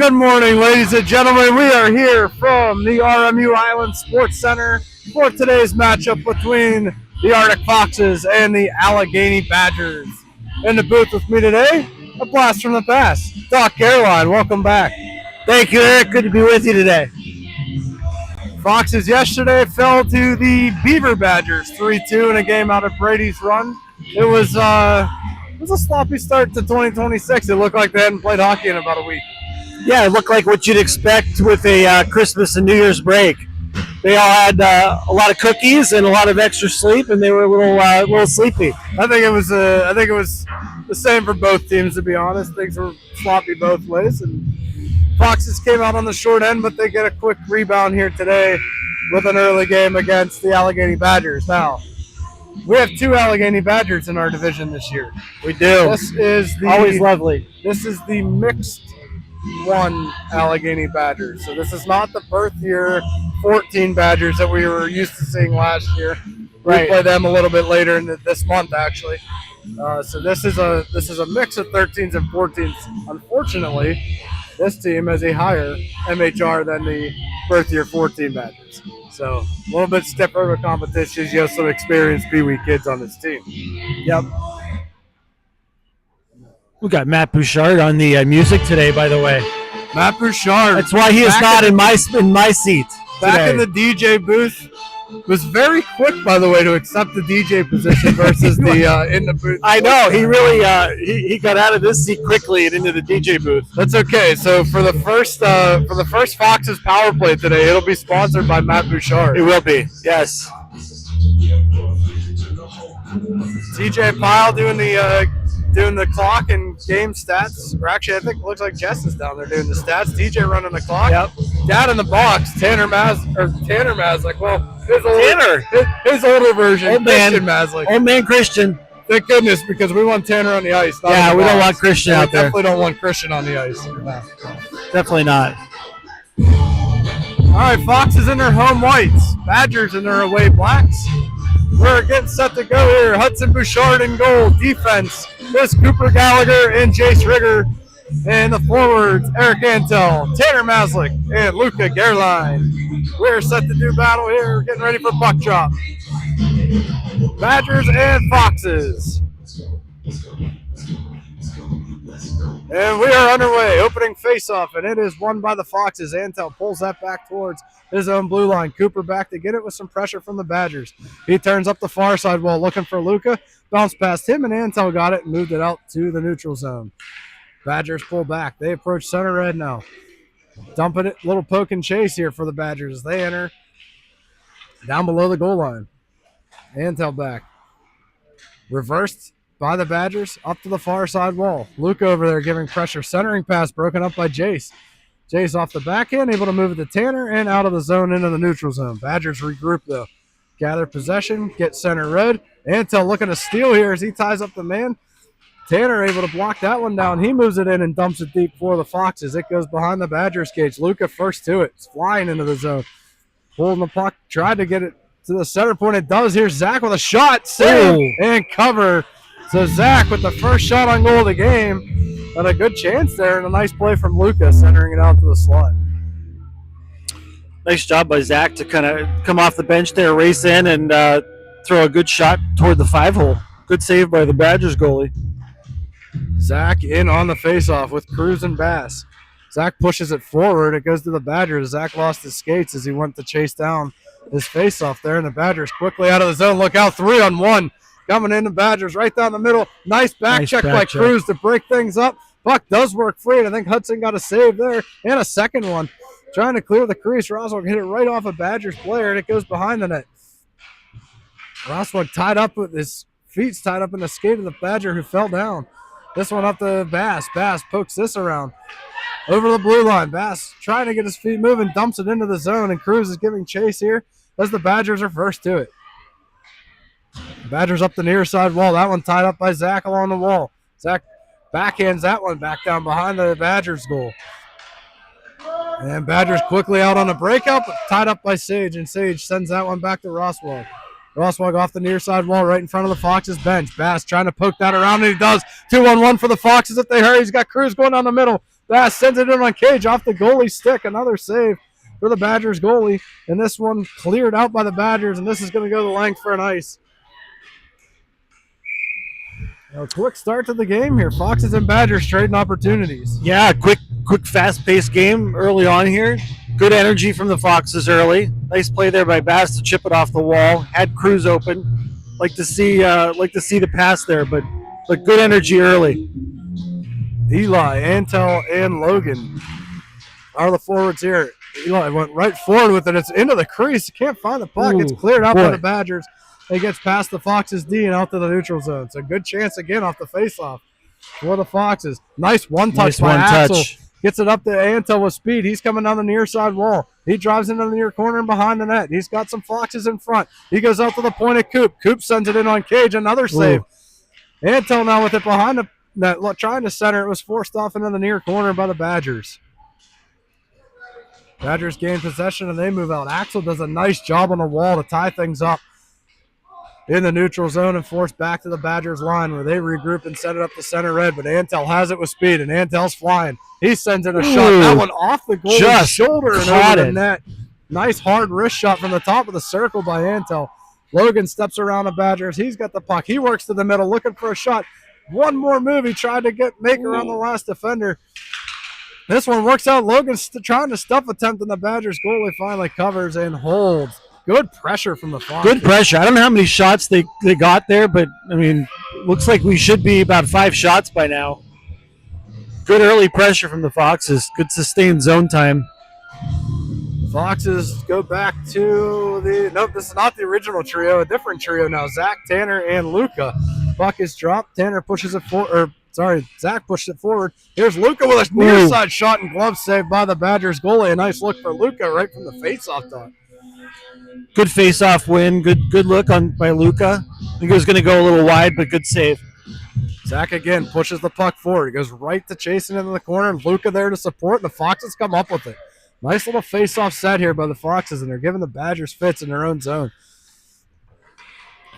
Good morning, ladies and gentlemen. We are here from the RMU Island Sports Center for today's matchup between the Arctic Foxes and the Allegheny Badgers. In the booth with me today, a blast from the past, Doc Caroline. Welcome back. Thank you, Eric. Good to be with you today. Foxes yesterday fell to the Beaver Badgers 3-2 in a game out of Brady's Run. It was a sloppy start to 2026. It looked like they hadn't played hockey in about a week. Yeah, it looked like what you'd expect with a Christmas and New Year's break. They all had a lot of cookies and a lot of extra sleep, and they were a little sleepy. I think it was the same for both teams, to be honest. Things were sloppy both ways, and Foxes came out on the short end, but they get a quick rebound here today with an early game against the Allegheny Badgers. Now, we have two Allegheny Badgers in our division this year. We do. This is Always lovely. This is the mixed one Allegheny Badgers. So this is not the birth year 14 Badgers that we were used to seeing last year. Right. We play them a little bit later in this month, actually. So this is a mix of 13s and 14s. Unfortunately, this team has a higher MHR than the birth year 14 Badgers. So a little bit stiffer of a competition. You have some experienced Pee Wee kids on this team. Yep. We got Matt Bouchard on the music today, by the way. Matt Bouchard. That's why he is not in my seat back today. in the DJ booth. Was very quick, by the way, to accept the DJ position versus the in the booth. I know he really he got out of this seat quickly and into the DJ booth. That's okay. So for the first Foxes power play today, it'll be sponsored by Matt Bouchard. It will be, yes. TJ Pyle doing the clock and game stats. Or actually, I think it looks like Jess is down there doing the stats. DJ running the clock. Yep. Dad in the box. Tanner Maslick. Well, his older version. Old man. Christian Maslick. Old man Christian. Thank goodness, because we want Tanner on the ice. Yeah, we don't want Christian out there. Definitely don't want Christian on the ice. Definitely not. All right, Foxes in their home whites. Badgers in their away blacks. We're getting set to go here. Hudson Bouchard in goal. Defense is Cooper Gallagher and Jace Rigger. And the forwards, Eric Antel, Tanner Maslick, and Luca Gerline. We're set to do battle here. We're getting ready for puck drop. Badgers and Foxes. And we are underway. Opening faceoff, and it is won by the Foxes. Antel pulls that back towards his own blue line. Cooper back to get it with some pressure from the Badgers. He turns up the far side wall looking for Luca. Bounced past him, and Antel got it and moved it out to the neutral zone. Badgers pull back. They approach center red now. Dumping it, little poke and chase here for the Badgers. They enter down below the goal line. Antel back. Reversed by the Badgers up to the far side wall. Luke over there giving pressure. Centering pass broken up by Jace. Jace off the backhand, able to move it to Tanner and out of the zone into the neutral zone. Badgers regroup though. Gather possession, get center red. Antel looking to steal here as he ties up the man. Tanner able to block that one down. He moves it in and dumps it deep for the Foxes. It goes behind the Badgers cage. Luca first to it. It's flying into the zone. Pulling the puck. Tried to get it to the center point. It does. Here's Zach with a shot. Save and cover. So Zach with the first shot on goal of the game. Had a good chance there and a nice play from Luca centering it out to the slot. Nice job by Zach to kind of come off the bench there, race in, and throw a good shot toward the 5-hole. Good save by the Badgers goalie. Zach in on the faceoff with Cruz and Bass. Zach pushes it forward. It goes to the Badgers. Zach lost his skates as he went to chase down his faceoff there, and the Badgers quickly out of the zone. Look out, 3-on-1. Coming in the Badgers right down the middle. Nice back check by Cruz to break things up. Puck does work free, and I think Hudson got a save there and a second one. Trying to clear the crease. Roswell hit it right off a Badgers player, and it goes behind the net. Roswell tied up with his feet tied up in the skate of the Badger who fell down. This one up to Bass. Bass pokes this around. Over the blue line. Bass trying to get his feet moving, dumps it into the zone, and Cruz is giving chase here as the Badgers are first to it. Badgers up the near side wall. That one tied up by Zach along the wall. Zach backhands that one back down behind the Badgers goal. And Badgers quickly out on a breakout, but tied up by Sage, and Sage sends that one back to Roswell. Roswell off the near side wall right in front of the Foxes bench. Bass trying to poke that around, and he does. 2-on-1 for the Foxes if they hurry. He's got Cruz going down the middle. Bass sends it in on Cage off the goalie stick. Another save for the Badgers goalie. And this one cleared out by the Badgers, and this is going to go the length for an ice. A quick start to the game here. Foxes and Badgers trading opportunities. Yeah, quick, fast-paced game early on here. Good energy from the Foxes early. Nice play there by Bass to chip it off the wall. Had Cruz open. Like to see the pass there, but good energy early. Eli, Antel, and Logan are the forwards here. Eli went right forward with it. It's into the crease. Can't find the puck. It's cleared out by the Badgers. It gets past the Foxes D and out to the neutral zone. So good chance again off the faceoff for the Foxes. Nice one-touch by Axel. Gets it up to Antel with speed. He's coming down the near side wall. He drives into the near corner and behind the net. He's got some Foxes in front. He goes out to the point of Coop. Coop sends it in on Cage. Another save. Antel now with it behind the net, trying to center. It was forced off into the near corner by the Badgers. Badgers gain possession and they move out. Axel does a nice job on the wall to tie things up in the neutral zone and force back to the Badgers line where they regroup and send it up to center red. But Antel has it with speed, and Antel's flying. He sends it a shot. That one off the goalie's shoulder and over the net. Nice hard wrist shot from the top of the circle by Antel. Logan steps around the Badgers. He's got the puck. He works to the middle looking for a shot. One more move. He tried to make around the last defender. This one works out. Logan's trying to stuff attempt, and the Badgers goalie finally covers and holds. Good pressure from the Foxes. Good pressure. I don't know how many shots they got there, but, I mean, looks like we should be about 5 shots by now. Good early pressure from the Foxes. Good sustained zone time. Foxes go back to the – nope, this is not the original trio. A different trio now. Zach, Tanner, and Luca. Puck is dropped. Tanner pushes it forward. Zach pushed it forward. Here's Luca with a near side shot and glove save by the Badgers goalie. A nice look for Luca right from the faceoff dot. Good face-off win. Good look by Luca. I think it was going to go a little wide, but good save. Zach again pushes the puck forward. He goes right to chasing into the corner, and Luca there to support, and the Foxes come up with it. Nice little face-off set here by the Foxes, and they're giving the Badgers fits in their own zone.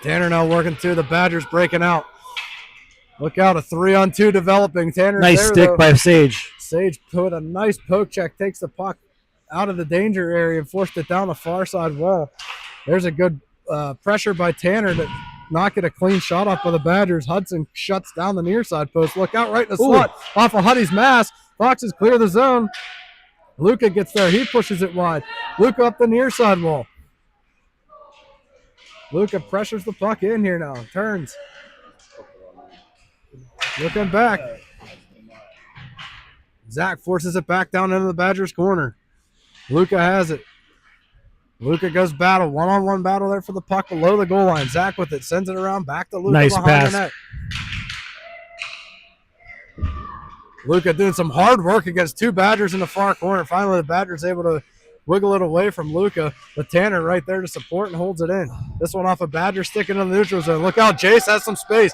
Tanner now working through. The Badgers breaking out. Look out, a 3-on-2 developing. Tanner's nice there, stick though. By Sage. Sage put a nice poke check, takes the puck out of the danger area and forced it down the far side wall. There's a good pressure by Tanner to not get a clean shot off by the Badgers. Hudson shuts down the near side post. Look out right in the slot off of Huddy's mask. Foxes clear the zone. Luca gets there. He pushes it wide. Luca up the near side wall. Luca pressures the puck in here now. Turns. Looking back. Zach forces it back down into the Badgers' corner. Luca has it. Luca goes battle. One-on-one battle there for the puck below the goal line. Zach with it. Sends it around back to Luca behind the net. Luca doing some hard work against 2 Badgers in the far corner. Finally, the Badgers able to wiggle it away from Luca. But Tanner right there to support and holds it in. This one off a Badger stick into the neutral zone. Look out. Jace has some space.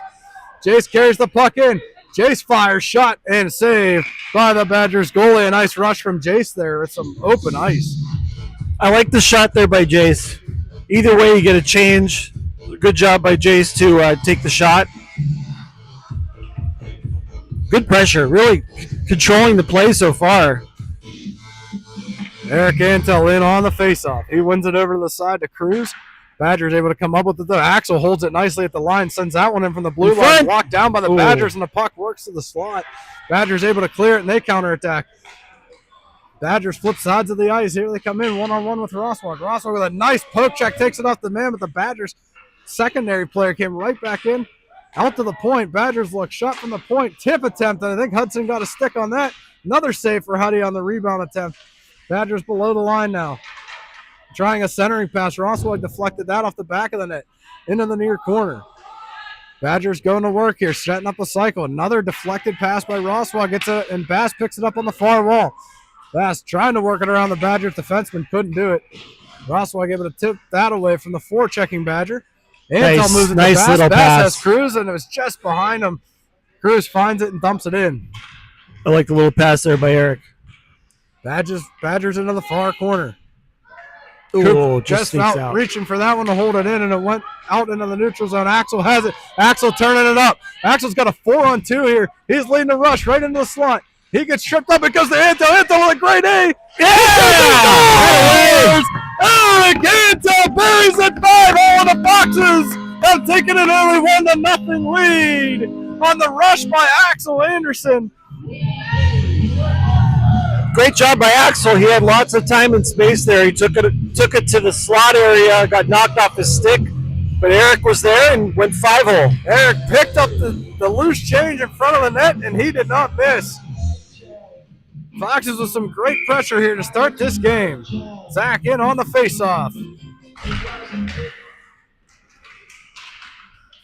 Jace carries the puck in. Jace fires, shot, and save by the Badgers goalie. A nice rush from Jace there with some open ice. I like the shot there by Jace. Either way, you get a change. Good job by Jace to take the shot. Good pressure. Really controlling the play so far. Eric Antel in on the faceoff. He wins it over to the side to Cruz. Badgers able to come up with it though. Axel holds it nicely at the line, sends that one in from the blue line, blocked down by the Badgers, and the puck works to the slot. Badgers able to clear it, and they counterattack. Badgers flip sides of the ice. Here they come in one-on-one with Rosswag. Rosswag with a nice poke check, takes it off the man, but the Badgers secondary player came right back in, out to the point. Badgers look, shot from the point, tip attempt, and I think Hudson got a stick on that. Another save for Huddy on the rebound attempt. Badgers below the line now. Trying a centering pass. Rosswag deflected that off the back of the net into the near corner. Badgers going to work here, setting up a cycle. Another deflected pass by Rosswag. Gets it, and Bass picks it up on the far wall. Bass trying to work it around the Badgers defenseman. Couldn't do it. Rosswag able to tip that away from the forechecking Badger. Antel moves it to Bass. Little Bass pass. has Cruz, and it was just behind him. Cruz finds it and dumps it in. I like the little pass there by Eric. Badgers into the far corner. Ooh, just out reaching for that one to hold it in, and it went out into the neutral zone. Axel has it. Axel turning it up. Axel's got a 4-on-2 here. He's leading the rush right into the slot. He gets tripped up because the Anto with a great A. Yeah! Eric Anto buries it 5-0 in the Foxes. Have taken an early 1-0 lead on the rush by Axel Anderson. Great job by Axel. He had lots of time and space there. He took it to the slot area, got knocked off his stick, but Eric was there and went 5-hole. Eric picked up the loose change in front of the net, and he did not miss. Foxes with some great pressure here to start this game. Zach in on the face-off.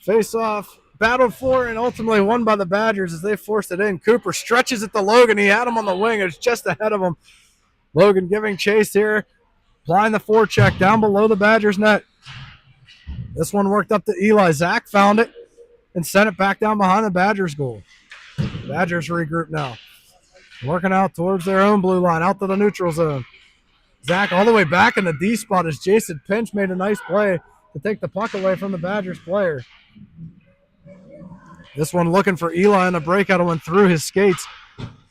Face-off battled for and ultimately won by the Badgers as they forced it in. Cooper stretches it to Logan. He had him on the wing. It's just ahead of him. Logan giving chase here. Applying the forecheck down below the Badgers net. This one worked up to Eli. Zach found it and sent it back down behind the Badgers goal. Badgers regroup now. Working out towards their own blue line, out to the neutral zone. Zach all the way back in the D spot as Jason Pinch made a nice play to take the puck away from the Badgers player. This one looking for Eli in a breakout and went through his skates.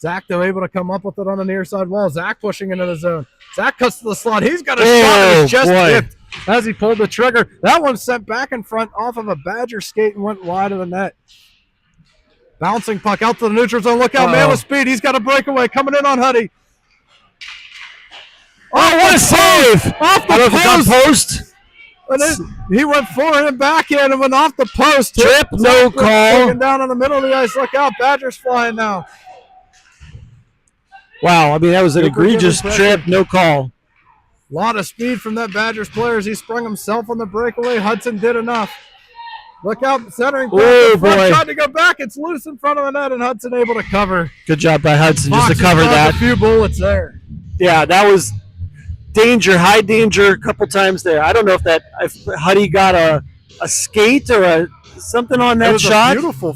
Zach, though, able to come up with it on the near side wall. Zach pushing into the zone. Zach cuts to the slot. He's got a shot that was just tipped as he pulled the trigger. That one sent back in front off of a Badger skate and went wide of the net. Bouncing puck out to the neutral zone. Look out, man with speed. He's got a breakaway coming in on Huddy. Oh, what a save! Off the post. And he went forward and backhand and went off the post. Trip, no call. Down on the middle of the ice. Look out, Badgers flying now. Wow, I mean, that was an egregious trip, no call. A lot of speed from that Badgers player as he sprung himself on the breakaway. Hudson did enough. Look out, centering. Oh, boy. Tried to go back. It's loose in front of the net, and Hudson able to cover. Good job by Hudson just to cover Foxes that. A few bullets there. Yeah, that was danger, high danger a couple times there. I don't know if Huddy got a skate or something on that shot. It was a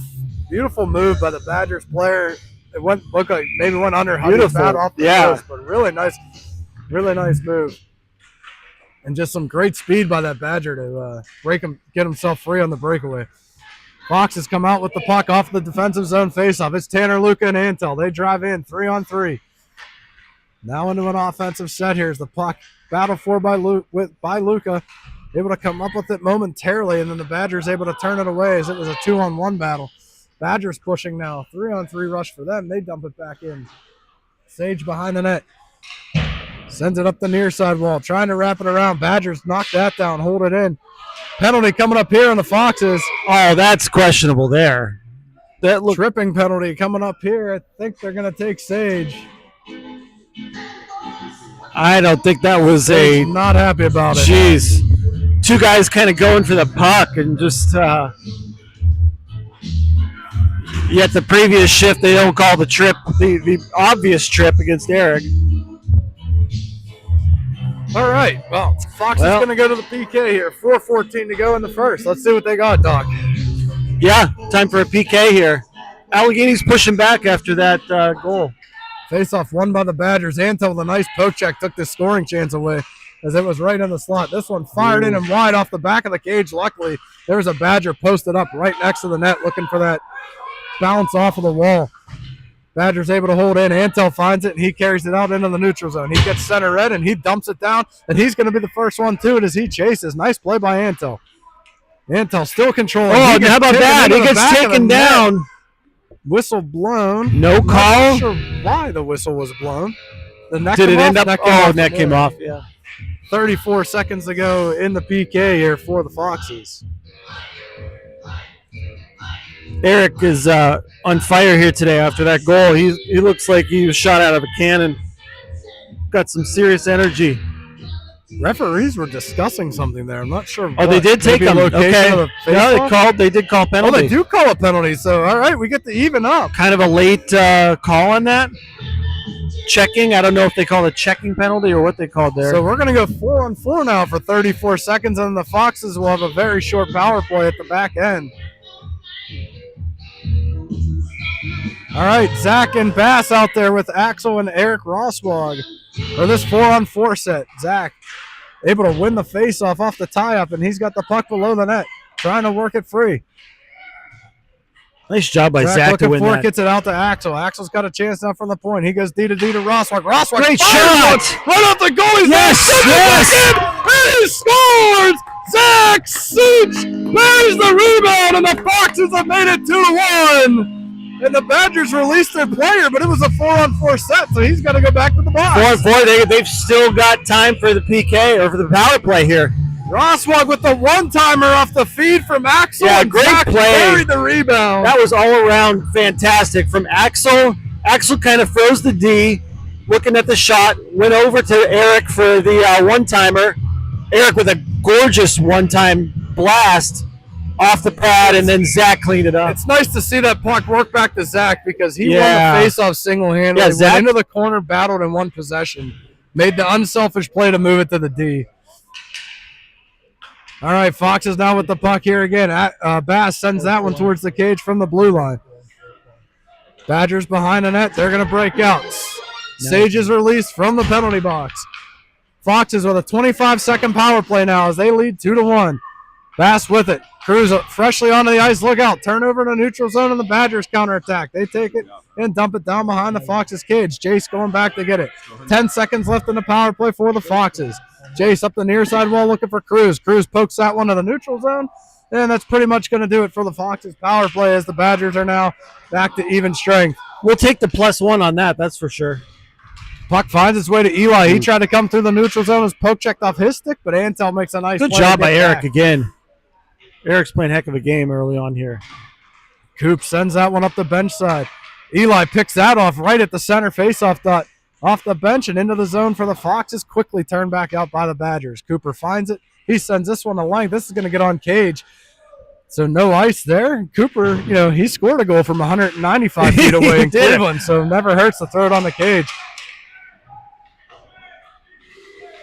beautiful move by the Badgers player. It looked like maybe went under Huddy's bat off the post, but really nice move. And just some great speed by that Badger to get himself free on the breakaway. Foxes come out with the puck off the defensive zone faceoff. It's Tanner, Luca, and Antel. They drive in 3-on-3. Now into an offensive set. Here's the puck. Battle for by Luca. Able to come up with it momentarily, and then the Badgers able to turn it away as it was a 2-on-1 battle. Badgers pushing now. 3-on-3 rush for them. They dump it back in. Sage behind the net. Sends it up the near side wall. Trying to wrap it around. Badgers knock that down. Hold it in. Penalty coming up here on the Foxes. Oh, that's questionable there. Tripping penalty coming up here. I think they're going to take Sage. I don't think that was not happy about it. Jeez. Two guys kind of going for the puck and just yet the previous shift they don't call the trip, the obvious trip against Eric. All right. Well, Fox is going to go to the PK here. 4:14 to go in the first. Let's see what they got, Doc. Yeah, time for a PK here. Allegheny's pushing back after that goal. Face-off won by the Badgers. Anto with a nice poke check took the scoring chance away as it was right in the slot. This one fired in and wide off the back of the cage. Luckily, there was a Badger posted up right next to the net looking for that bounce off of the wall. Badgers able to hold in. Antel finds it, and he carries it out into the neutral zone. He gets center red, and he dumps it down, and he's going to be the first one to it as he chases. Nice play by Antel. Antel still controlling. Oh, how about that? He gets taken down. Whistle blown. No call. I'm not sure why the whistle was blown. The neck Did it end up? Neck came off. Yeah. 34 seconds to go in the PK here for the Foxes. Eric is on fire here today after that goal. He looks like he was shot out of a cannon. Got some serious energy. Referees were discussing something there. I'm not sure. Oh, they did take him. Okay. No, they did call penalty. Oh, they do call a penalty. So, all right, we get to even up. Kind of a late call on that. Checking. I don't know if they call it checking penalty or what they called there. So we're going to go 4-on-4 now for 34 seconds, and the Foxes will have a very short power play at the back end. All right, Zach and Bass out there with Axel and Eric Rosswag for this 4-on-4 set. Zach able to win the faceoff off the tie-up, and he's got the puck below the net, trying to work it free. Nice job by Zach to looking win for it, that. gets it out to Axel. Axel's got a chance now from the point. He goes D to D to Rosswag. Rosswag, Great fires shot! one right off the goal. He's Yes, and he scores! Zach Such buries the rebound, and the Foxes have made it 2-1. And the Badgers released their player, but it was a 4-on-4 set, so he's got to go back to the box. 4-4. They've still got time for the PK or for the power play here. Rosswag with the one-timer off the feed from Axel. Yeah, and great Zach play. Buried the rebound. That was all around fantastic from Axel. Axel kind of froze the D, looking at the shot, went over to Eric for the one-timer. Eric with a gorgeous one-time blast off the pad, and then Zach cleaned it up. It's nice to see that puck work back to Zach because he won Yeah. the face-off single-handedly. Yeah, Zach- Went into the corner, battled in one possession. Made the unselfish play to move it to the D. All right, Fox is now with the puck here again. Bass sends that one towards the cage from the blue line. Badgers behind the net. They're going to break out. Sage is released from the penalty box. Foxes with a 25-second power play now as they lead 2-1. Bass with it. Cruz freshly onto the ice. Look out. Turnover in the neutral zone, and the Badgers counterattack. They take it and dump it down behind the Foxes' cage. Jace going back to get it. 10 seconds left in the power play for the Foxes. Jace up the near side wall looking for Cruz. Cruz pokes that one to the neutral zone, and that's pretty much going to do it for the Foxes' power play as the Badgers are now back to even strength. We'll take the +1 on that, that's for sure. Puck finds its way to Eli. He tried to come through the neutral zone. His poke checked off his stick, but Antel makes a nice Good play job to by get Eric back. again. Eric's playing a heck of a game early on here. Coop sends that one up the bench side. Eli picks that off right at the center faceoff dot. Off the bench and into the zone for the Foxes. Quickly turned back out by the Badgers. Cooper finds it. He sends this one to length. This is going to get on cage. So no ice there. Cooper, he scored a goal from 195 feet away in did. Cleveland, so never hurts to throw it on the cage.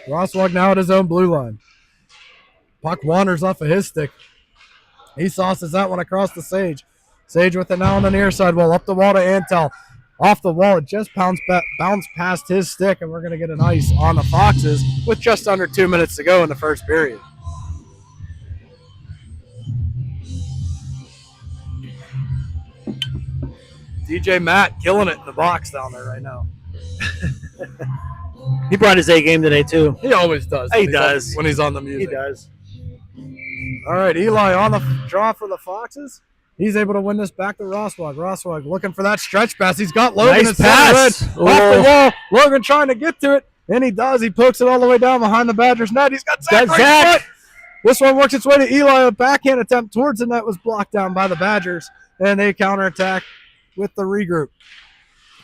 Rosswag now at his own blue line. Puck wanders off of his stick. He sauces that one across the Sage. Sage with it now on the near side wall. Up the wall to Antel. Off the wall, it just bounced past his stick, and we're going to get an ice on the Foxes with just under 2 minutes to go in the first period. DJ Matt killing it in the box down there right now. He brought his A game today, too. He always does. He does. When he's on the music. He does. All right, Eli on the draw for the Foxes. He's able to win this back to Rosswag. Rosswag looking for that stretch pass. He's got Logan Nice at center pass. red. Off the wall. Logan trying to get to it, and he does. He pokes it all the way down behind the Badgers net. He's got Zach. Zach. This one works its way to Eli. A backhand attempt towards the net was blocked down by the Badgers, and they counterattack with the regroup.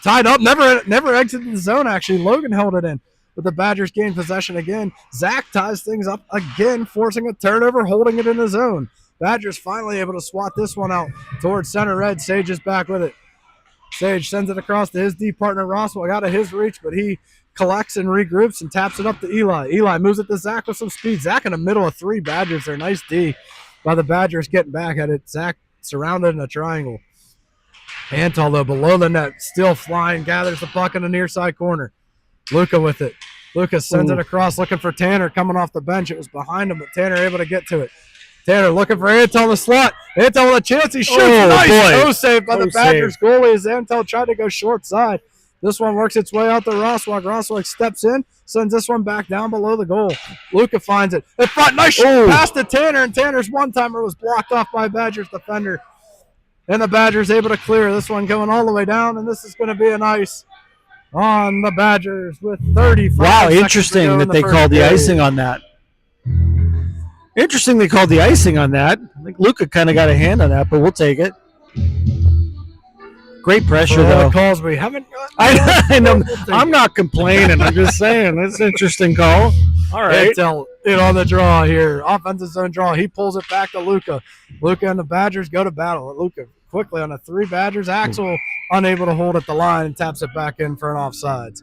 Tied up, never exited the zone, actually. Logan held it in, but the Badgers gained possession again. Zach ties things up again, forcing a turnover, holding it in the zone. Badgers finally able to swat this one out towards center red. Sage is back with it. Sage sends it across to his D partner, Rosswell, out of his reach, but he collects and regroups and taps it up to Eli. Eli moves it to Zach with some speed. Zach in the middle of three Badgers there. Nice D by the Badgers getting back at it. Zach surrounded in a triangle. Antal, though, below the net, still flying, gathers the puck in the near side corner. Luca with it. Luca sends it across, looking for Tanner coming off the bench. It was behind him, but Tanner able to get to it. Tanner looking for Antal in the slot. Antal with a chance. He shoots. Nice toe save by the Badgers goalie as Antal tried to go short side. This one works its way out to Rosswag. Rosswag steps in, sends this one back down below the goal. Luca finds it. In front, nice pass to Tanner, and Tanner's one-timer was blocked off by a Badgers defender. And the Badgers able to clear this one going all the way down, and this is going to be a nice on the Badgers with 35 Wow, seconds interesting to go that in they first called the period. icing on that. Interesting they called the icing on that. I think Luca kind of got a hand on that, but we'll take it. Great pressure, For all though. the calls we haven't gotten. I know. I'm not complaining. I'm just saying. That's an interesting call. All right. Antel in on the draw here. Offensive zone draw. He pulls it back to Luca. Luca and the Badgers go to battle. Luca quickly on the three Badgers. Axel unable to hold at the line and taps it back in for an offsides.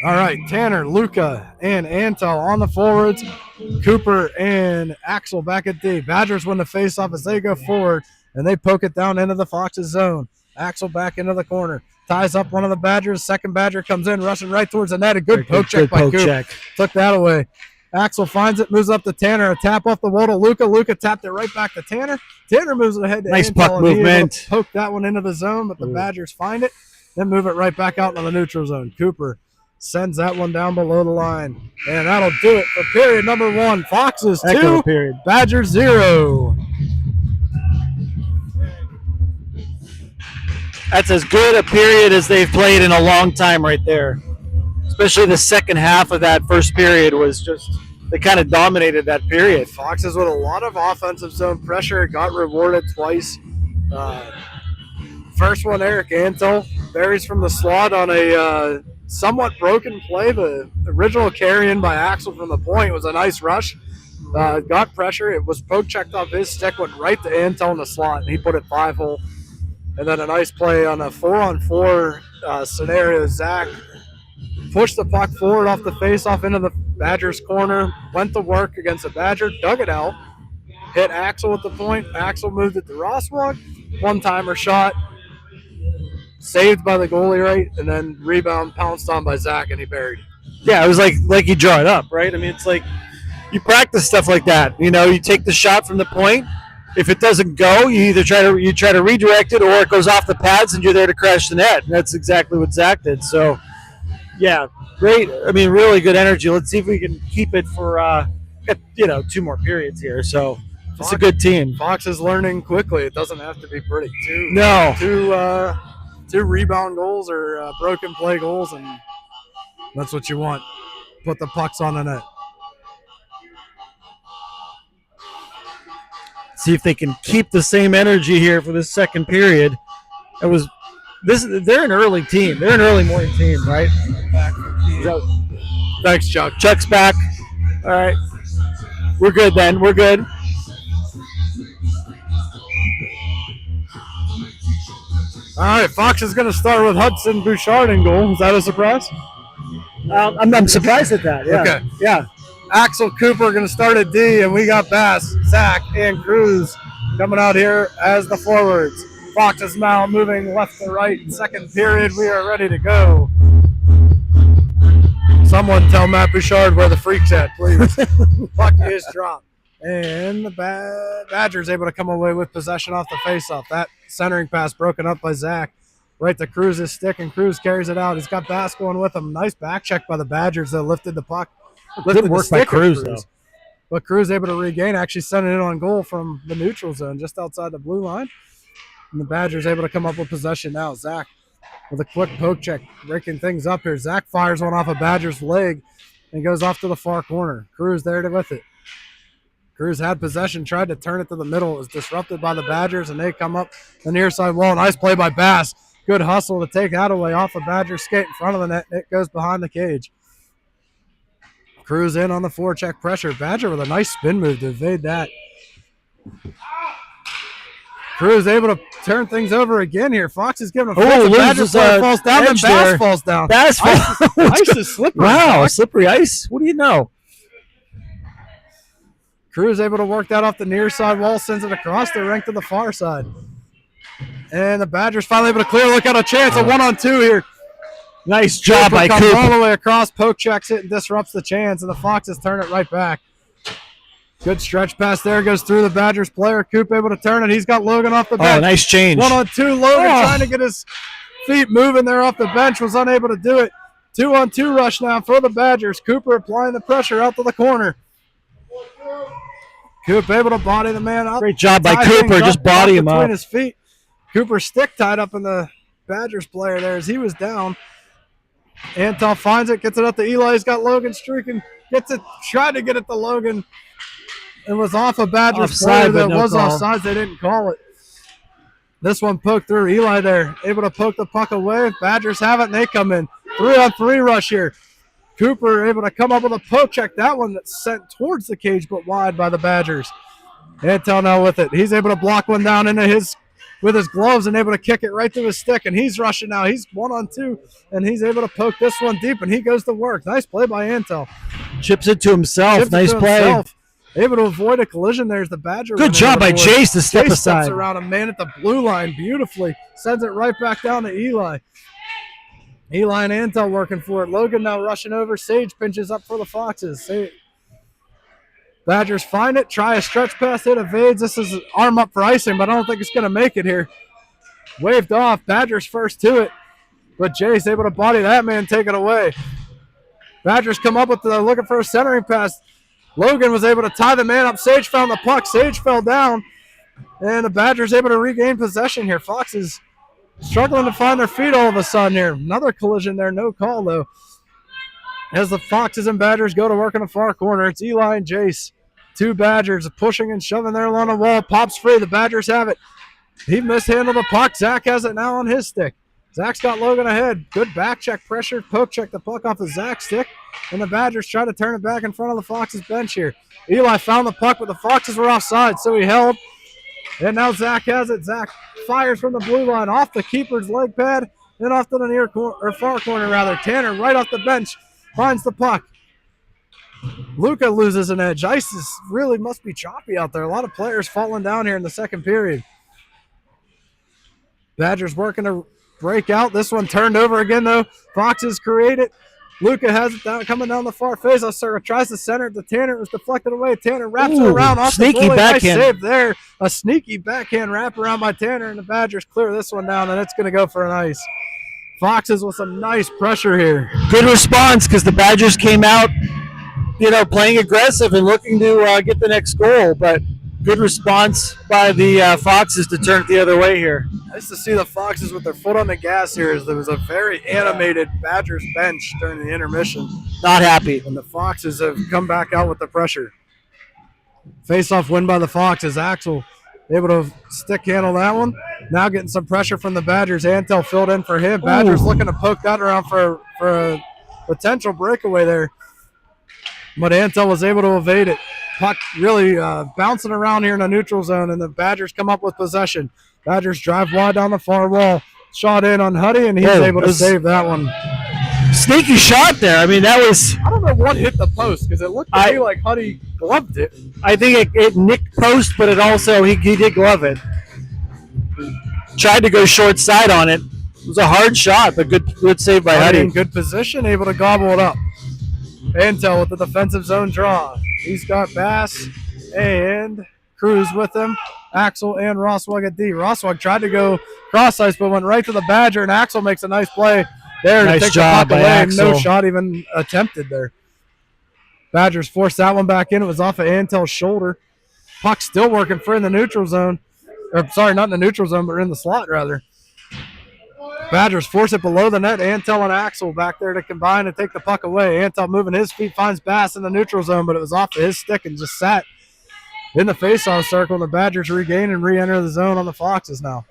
All right, Tanner, Luca, and Antel on the forwards. Cooper and Axel back at D. Badgers win the faceoff as they go forward, and they poke it down into the Foxes zone. Axel back into the corner. Ties up one of the Badgers. Second Badger comes in, rushing right towards the net. A good poke check by Coop. Took that away. Axel finds it, moves up to Tanner. A tap off the wall to Luca. Luca tapped it right back to Tanner. Tanner moves it ahead to Nice Antel, puck and he able movement. to poke that one into the zone, but the Badgers find it, then move it right back out into the neutral zone. Cooper sends that one down below the line. And that'll do it for period number 1. Foxes Heck of 2, a period. Badgers 0. That's as good a period as they've played in a long time right there. Especially the second half of that first period was just, they kind of dominated that period. Foxes with a lot of offensive zone pressure, got rewarded twice. First one, Eric Antel buries from the slot on a somewhat broken play. The original carry in by Axel from the point was a nice rush. Got pressure. It was poke checked off his stick, went right to Antel in the slot, and he put it 5-hole. And then a nice play on a 4-on-4 scenario. Zach pushed the puck forward off the faceoff into the Badgers' corner, went to work against the Badger, dug it out, hit Axel at the point. Axel moved it to Rosswalk, one-timer shot, saved by the goalie, right, and then rebound pounced on by Zach, and he buried it. Yeah, it was like you draw it up, right? I mean, it's like you practice stuff like that. You know, you take the shot from the point. If it doesn't go, you either try to redirect it, or it goes off the pads, and you're there to crash the net. And that's exactly what Zach did. So, yeah, great. I mean, really good energy. Let's see if we can keep it for 2 more periods here. So it's a good team. Fox is learning quickly. It doesn't have to be pretty. Two rebound goals or broken play goals, and that's what you want. Put the pucks on the net. See if they can keep the same energy here for this second period. They're an early team. They're an early morning team, right? Thanks, Chuck. Chuck's back. All right. We're good then. We're good. All right, Fox is going to start with Hudson Bouchard in goal. Is that a surprise? I'm surprised at that. Yeah. Okay. Yeah. Axel Cooper going to start at D, and we got Bass, Zach, and Cruz coming out here as the forwards. Fox is now moving left to right. Second period, we are ready to go. Someone tell Matt Bouchard where the freak's at, please. Puck is dropped. And the Badgers able to come away with possession off the faceoff. That centering pass broken up by Zach. Right to Cruz's stick, and Cruz carries it out. He's got Bass going with him. Nice back check by the Badgers that lifted the puck. Good work by Cruz, though. But Cruz able to regain, actually sending it on goal from the neutral zone just outside the blue line. And the Badgers able to come up with possession now. Zach with a quick poke check, breaking things up here. Zach fires one off a Badger's leg and goes off to the far corner. Cruz there with it. Cruz had possession, tried to turn it to the middle. It was disrupted by the Badgers, and they come up the near side wall. Nice play by Bass. Good hustle to take that away off the Badger skate in front of the net. It goes behind the cage. Cruz in on the forecheck pressure. Badger with a nice spin move to evade that. Cruz able to turn things over again here. Fox is giving a Badger player falls down, then Bass falls down. Bass falls. Ice is slippery. Wow, slippery ice. What do you know? Cruz able to work that off the near side wall, sends it across the rink to the far side. And the Badgers finally able to clear. Look at a chance, a 1-on-2 here. Nice job by Coop. Coop. All the way across, poke checks it and disrupts the chance, and the Foxes turn it right back. Good stretch pass there, goes through the Badgers player. Coop able to turn it. He's got Logan off the bench. Oh, nice change. 1-on-2. Logan trying to get his feet moving there off the bench, was unable to do it. 2-on-2 rush now for the Badgers. Cooper applying the pressure out to the corner. Coop able to body the man up. Great job by Cooper, just body him up. Between his feet. Cooper stick tied up in the Badgers player there as he was down. Antel finds it, gets it up to Eli. He's got Logan streaking, gets it, tried to get it to Logan. It was off a Badgers player that was offside. They didn't call it. This one poked through. Eli there, able to poke the puck away. Badgers have it, and they come in. 3-on-3 rush here. Cooper able to come up with a poke check. That one that's sent towards the cage, but wide by the Badgers. Antel now with it. He's able to block one down with his gloves and able to kick it right through his stick, and he's rushing now. He's 1-on-2, and he's able to poke this one deep, and he goes to work. Nice play by Antel. Chips it to himself. Nice play. Able to avoid a collision. There's the Badger. Good job by Chase to step aside. Steps around a man at the blue line beautifully. Sends it right back down to Eli. Eli and Antel working for it. Logan now rushing over. Sage pinches up for the Foxes. Badgers find it, try a stretch pass, it evades. This is arm up for icing, but I don't think it's going to make it here. Waved off. Badgers first to it, but Jay's able to body that man, take it away. Badgers come up with looking for a centering pass. Logan was able to tie the man up. Sage found the puck. Sage fell down, and the Badgers able to regain possession here. Foxes struggling to find their feet all of a sudden here. Another collision there, no call though. As the Foxes and Badgers go to work in the far corner, it's Eli and Jace. Two Badgers pushing and shoving there along the wall. Pops free. The Badgers have it. He mishandled the puck. Zach has it now on his stick. Zach's got Logan ahead. Good back check pressure. Poke check the puck off of Zach's stick. And the Badgers try to turn it back in front of the Foxes bench here. Eli found the puck, but the Foxes were offside, so he held. And now Zach has it. Zach fires from the blue line off the keeper's leg pad and off to the near or far corner rather. Tanner right off the bench finds the puck. Luca loses an edge. Ice really must be choppy out there. A lot of players falling down here in the second period. Badgers working to break out. This one turned over again, though. Foxes create it. Luca has it down, coming down the far face. Tries to center it to Tanner. It was deflected away. Tanner wraps it around off the goalie. Nice save there. A sneaky backhand wrap around by Tanner, and the Badgers clear this one down, and it's going to go for an ice. Foxes with some nice pressure here. Good response because the Badgers came out, playing aggressive and looking to get the next goal, but good response by the Foxes to turn it the other way here. Nice to see the Foxes with their foot on the gas here, as there was a very animated Badgers bench during the intermission. Not happy. And the Foxes have come back out with the pressure. Face-off win by the Foxes. Axel able to stick handle that one. Now getting some pressure from the Badgers. Antel filled in for him. Badgers looking to poke that around for a potential breakaway there. But Antel was able to evade it. Puck really bouncing around here in the neutral zone, and the Badgers come up with possession. Badgers drive wide down the far wall. Shot in on Huddy, and he's able to save that one. Sneaky shot there. I mean, that was... I don't know what hit the post, because it looked to me like Huddy gloved it. I think it nicked post, but it also, he did glove it. Tried to go short side on it. It was a hard shot, but good save by Huddy. In good position, able to gobble it up. Antel with the defensive zone draw. He's got Bass and Cruz with him. Axel and Rosswag at D. Rosswag tried to go cross ice, but went right to the Badger, and Axel makes a nice play there. Nice to take job the puck by away. Axel. No shot even attempted there. Badgers forced that one back in. It was off of Antel's shoulder. Puck still working for in the neutral zone. Or sorry, not in the neutral zone, but in the slot rather. Badgers force it below the net. Antel and Axel back there to combine and take the puck away. Antel moving his feet, finds Bass in the neutral zone, but it was off of his stick and just sat in the face-off circle. And the Badgers regain and re-enter the zone on the Foxes now.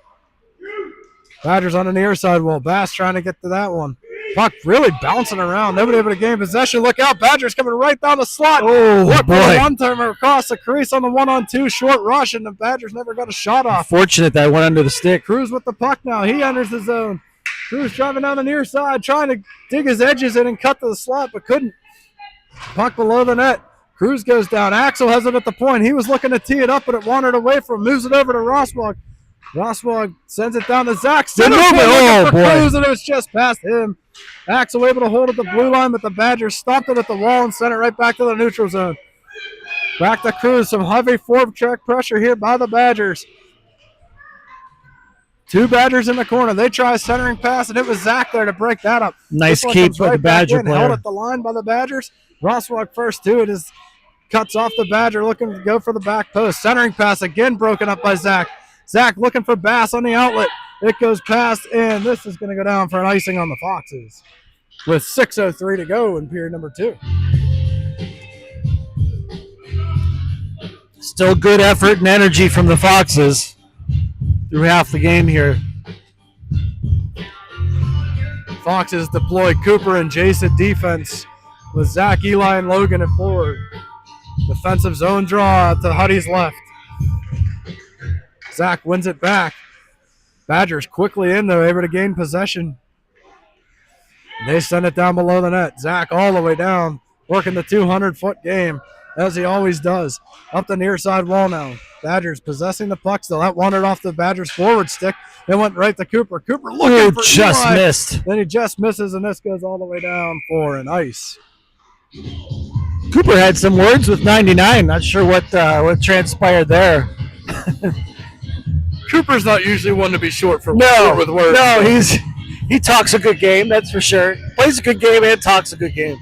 Badgers on the near side wall. Bass trying to get to that one. Puck really bouncing around. Nobody able to gain possession. Look out. Badgers coming right down the slot. Oh, boy. One-timer across the crease on the 1-on-2 short rush, and the Badgers never got a shot off. Fortunate that went under the stick. Cruz with the puck now. He enters the zone. Cruz driving down the near side, trying to dig his edges in and cut to the slot, but couldn't. Puck below the net. Cruz goes down. Axel has it at the point. He was looking to tee it up, but it wandered away from him. Moves it over to Rosswag. Rosswag sends it down to Zach. Oh, boy. Cruz, and it was just past him. Axel able to hold at the blue line, but the Badgers stopped it at the wall and sent it right back to the neutral zone. Back to Cruz. Some heavy forecheck pressure here by the Badgers. Two Badgers in the corner. They try a centering pass, and it was Zach there to break that up. Nice keep by the Badger player. Held at the line by the Badgers. Rosswag first to it is cuts off the Badger, looking to go for the back post. Centering pass again broken up by Zach. Zach looking for Bass on the outlet. It goes past, and this is going to go down for an icing on the Foxes with 6:03 to go in period number 2. Still good effort and energy from the Foxes through half the game here. Foxes deploy Cooper and Jason defense with Zach, Eli, and Logan at forward. Defensive zone draw to Huddy's left. Zach wins it back. Badgers quickly in, though, able to gain possession. They send it down below the net. Zach all the way down, working the 200-foot game, as he always does. Up the near side wall now. Badgers possessing the puck still. That wandered off the Badgers' forward stick. It went right to Cooper. Cooper looking for just Eli. Missed. Then he just misses, and this goes all the way down for an ice. Cooper had some words with 99. Not sure what transpired there. Cooper's not usually one to be short No, with words. no, he talks a good game. That's for sure. Plays a good game and talks a good game.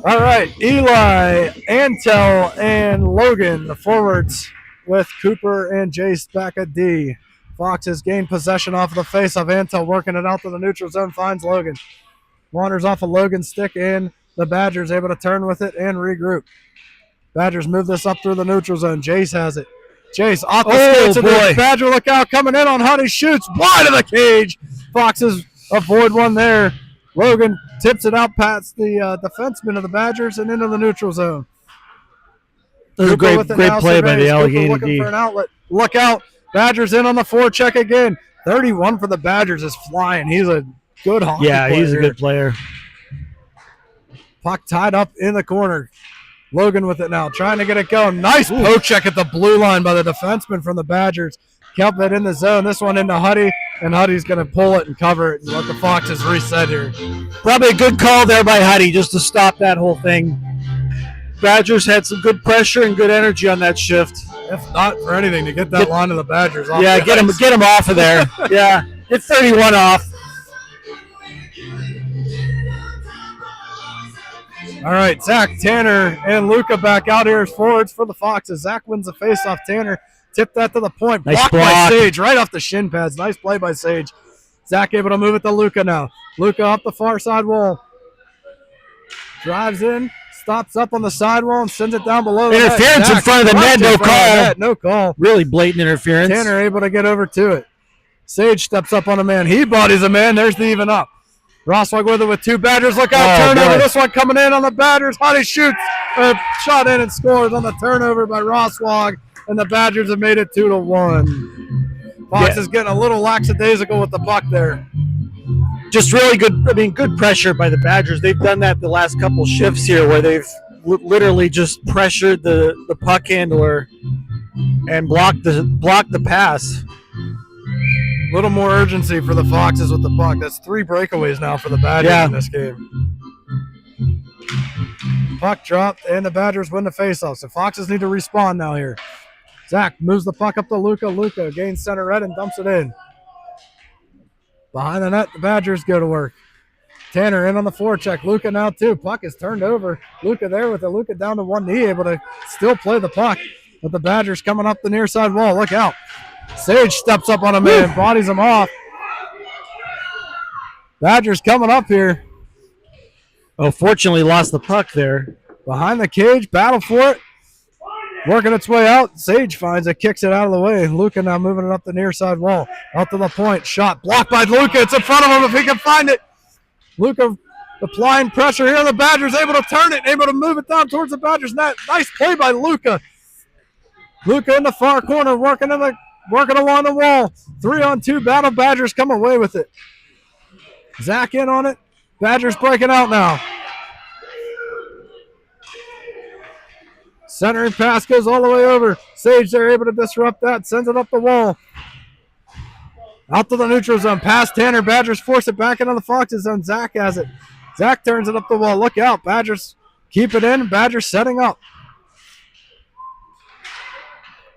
All right, Eli, Antel, and Logan, the forwards, with Cooper and Jace back at D. Foxes gain possession off of the face of Antel, working it out to the neutral zone, finds Logan. Wanders off of Logan's stick, and the Badgers able to turn with it and regroup. Badgers move this up through the neutral zone. Jace has it. Jace off the skates of the Badger lookout, coming in on Honey, shoots wide of the cage. Foxes avoid one there. Logan tips it out past the defenseman of the Badgers and into the neutral zone. That was a great play by the Allegheny looking D. for an outlet. Look out. Badgers in on the forecheck again. 31 for the Badgers is flying. He's a good hockey player. Yeah, he's a good player. Puck tied up in the corner. Logan with it now, trying to get it going. Nice poke check at the blue line by the defenseman from the Badgers. Kept it in the zone. This one into Huddy, and Huddy's going to pull it and cover it and let the Foxes reset here. Probably a good call there by Huddy just to stop that whole thing. Badgers had some good pressure and good energy on that shift. If not for anything, to get that line of the Badgers off. Yeah, get him off of there. Yeah, get 31 off. All right, Zach, Tanner, and Luca back out here as forwards for the Foxes. Zach wins the faceoff. Tanner tipped that to the point. Nice block by Sage, right off the shin pads. Nice play by Sage. Zach able to move it to Luca now. Luca up the far side wall. Drives in, stops up on the sidewall, and sends it down below. Interference in front of the net, no call. No call. Really blatant interference. Tanner able to get over to it. Sage steps up on a man. He bodies a man. There's the even up. Rosswag with it with two Badgers. Look out, turnover. Boy. This one coming in on the Badgers. Hottie shoots. Shot in and scores on the turnover by Rosswag. And the Badgers have made it 2-1. Fox is getting a little lackadaisical with the puck there. Just really good, good pressure by the Badgers. They've done that the last couple shifts here where they've literally just pressured the puck handler and blocked the pass. A little more urgency for the Foxes with the puck. That's 3 breakaways now for the Badgers in this game. Puck dropped, and the Badgers win the faceoff. So Foxes need to respond now here. Zach moves the puck up to Luca. Luca gains center red and dumps it in. Behind the net, the Badgers go to work. Tanner in on the forecheck. Luca now too. Puck is turned over. Luca there with it. Luca down to one knee, able to still play the puck. But the Badgers coming up the near side wall. Look out. Sage steps up on a man, bodies him off. Badgers coming up here. Oh, fortunately lost the puck there. Behind the cage, battle for it. Working its way out. Sage finds it, kicks it out of the way. Luca now moving it up the near side wall. Out to the point. Shot blocked by Luca. It's in front of him if he can find it. Luca applying pressure here. The Badgers able to turn it, able to move it down towards the Badgers net. Nice play by Luca. Luca in the far corner, working along the wall. 3-on-2 battle. Badgers come away with it. Zach in on it. Badgers breaking out now. Centering pass goes all the way over. Sage there able to disrupt that. Sends it up the wall. Out to the neutral zone. Past Tanner. Badgers force it back into the Foxes zone. Zach has it. Zach turns it up the wall. Look out. Badgers keep it in. Badgers setting up.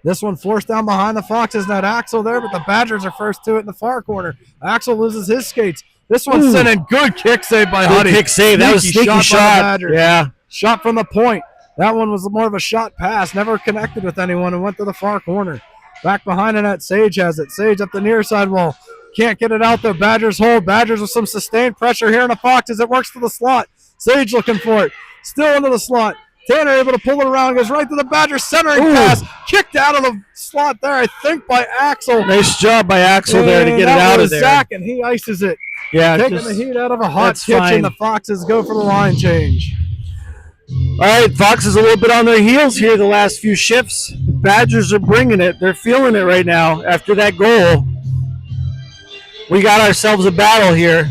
This one forced down behind the Foxes net. Axel there, but the Badgers are first to it in the far corner. Axel loses his skates. This one's sent in. Good kick save by Huddy. Good kick save. That was a sneaky shot. Yeah. Shot from the point. That one was more of a shot pass. Never connected with anyone and went to the far corner. Back behind the net. Sage has it. Sage up the near side wall. Can't get it out there. Badgers hold. Badgers with some sustained pressure here in the Foxes. It works to the slot. Sage looking for it. Still into the slot. Tanner able to pull it around, goes right to the Badgers centering pass. Kicked out of the slot there, I think, by Axel. Nice job by Axel there to get it out of there. Zach, and he ices it. Yeah, taking the heat out of a hot kitchen. The Foxes go for the line change. All right, Foxes a little bit on their heels here the last few shifts. The Badgers are bringing it. They're feeling it right now after that goal. We got ourselves a battle here.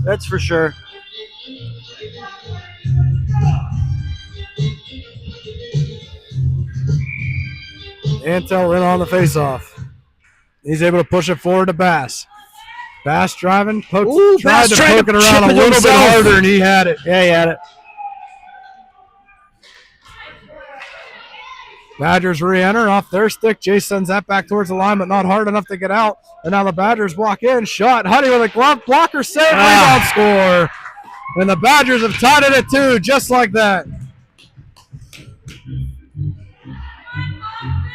That's for sure. Antel in on the faceoff. He's able to push it forward to Bass. Bass driving, tried Bass to tried poke to it around chip a it little bit himself. harder, and he had it. Yeah, he had it. Badgers re-enter off their stick. Jay sends that back towards the line, but not hard enough to get out. And now the Badgers walk in. Shot. Honey with a glove blocker save. Rebound score. And the Badgers have tied it at 2, just like that.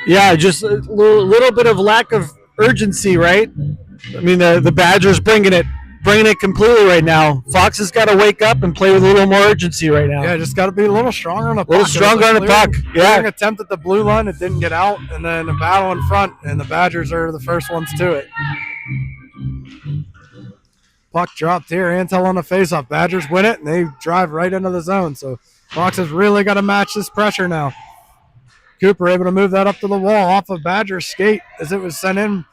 Yeah, just a little bit of lack of urgency, right? I mean, the Badgers bringing it completely right now. Fox has got to wake up and play with a little more urgency right now. Yeah, just got to be a little stronger on the puck. A little stronger on the puck. Yeah. Attempt at the blue line, it didn't get out, and then a battle in front, and the Badgers are the first ones to it. Puck dropped here. Antel on the faceoff. Badgers win it, and they drive right into the zone. So Fox has really got to match this pressure now. Cooper able to move that up to the wall off of Badger's skate as it was sent in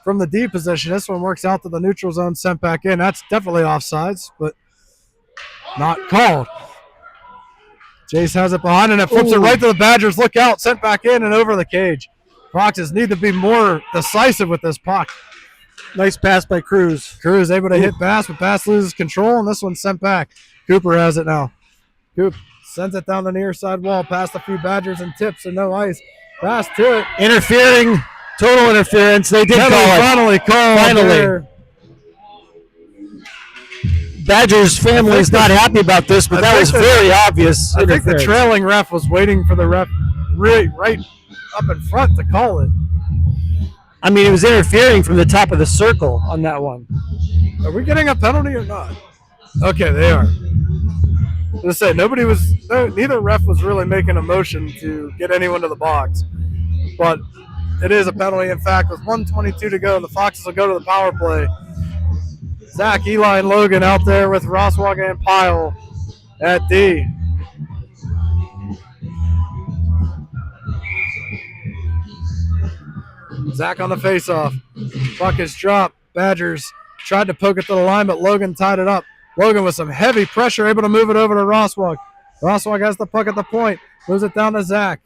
from the D position. This one works out to the neutral zone, sent back in. That's definitely offsides, but not called. Jace has it behind and it flips it right to the Badgers. Look out, sent back in and over the cage. Foxes need to be more decisive with this puck. Nice pass by Cruz. Cruz able to hit Bass, but Bass loses control, and this one's sent back. Cooper has it now. Coop sends it down the near side wall, past a few Badgers and tips and no ice. Bass to it. Interfering. Total interference. They did call it. Finally called. Finally. Badgers family is not happy about this, but that was very obvious. I think the trailing ref was waiting for the ref right up in front to call it. I mean, it was interfering from the top of the circle on that one. Are we getting a penalty or not? Okay, they are. Let's say neither ref was really making a motion to get anyone to the box, but it is a penalty. In fact, with 1:22 to go, the Foxes will go to the power play. Zach, Eli, and Logan out there with Rosswag and Pyle at D. Zach on the faceoff. Puck is dropped. Badgers tried to poke it to the line, but Logan tied it up. Logan with some heavy pressure, able to move it over to Rosswag. Rosswag has the puck at the point. Moves it down to Zach.